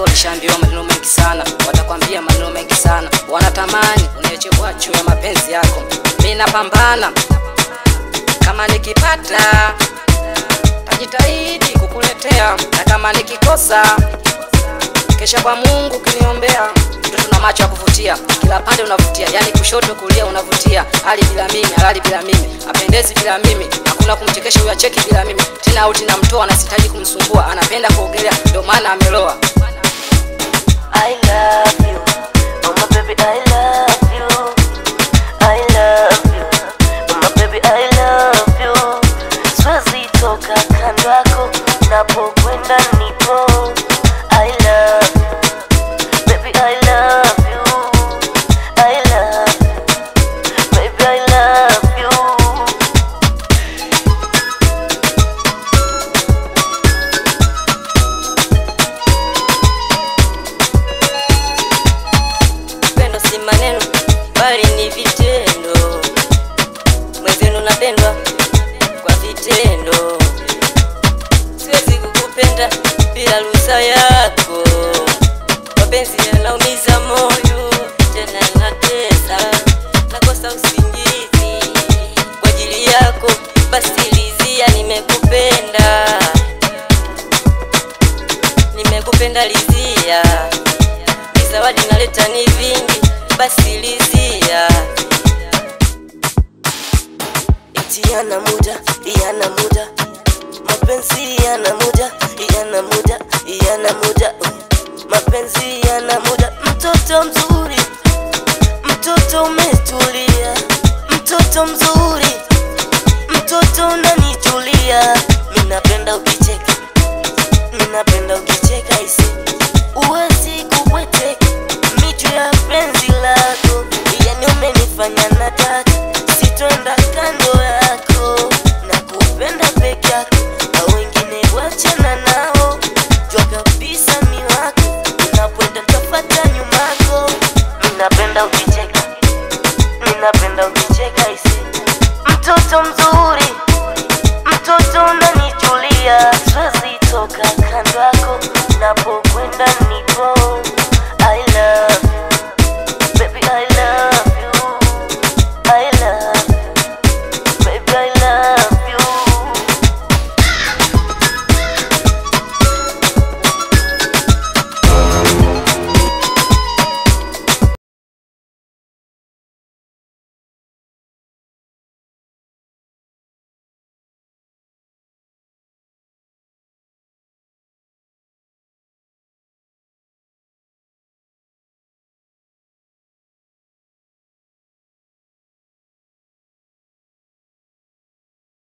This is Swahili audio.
Nishaambiwa maneno mengi sana, watakwambia maneno mengi sana, wanatamani uniache kwacho ya mapenzi yako. Mimi napambana, kama nikipata tajitahidi kukuletea, na kama nikikosa kesha kwa Mungu kiniombea. Mtoto na macho ya kuvutia, kila pande unavutia, yani kushoto kulia unavutia. Hali bila mimi, halali bila mimi, apendezi bila mimi, hakuna kumchekesha huyu acheki bila mimi. Tena auti namtoa na sitaji kumsumbua, anapenda kuogelea ndio maana ameloa. I love you, oh my baby, I love you. I love you, oh my baby, I love you. Siwezi toka kando yako, napokwenda nipo. I love you, baby, I love you. I love you, baby, I love you. Maneno bali ni vitendo, mwenzenu napendwa kwa vitendo. Siwezi kukupenda bila ruhusa yako, mapenzi yanaumiza moyo, tena yanatesa, nakosa usingizi kwa ajili yako. Basi lizia, nimekupenda, nimekupenda lizia, zawadi naleta ni vingi, basi lizia. Eti yana muda, mapenzi yana muda, mapenzi yana muda. Mtoto mzuri, mtoto umetulia, mtoto mzuri, mtoto unanitulia. Mimi napenda ukicheka, mimi napenda ukicheka isi. Uwezi kubweteka mitu ya penzi lako, yani umenifanya nataka sitwenda kando yako. Nakupenda peke yako, na wengine wachana nao. Jua kabisa mi wako, unapoenda nitafata nyumako. Mimi napenda ukicheka, mimi napenda ukicheka isi. Mtoto mzuri, mtoto unanitulia. Siwezi toka kando yako, napo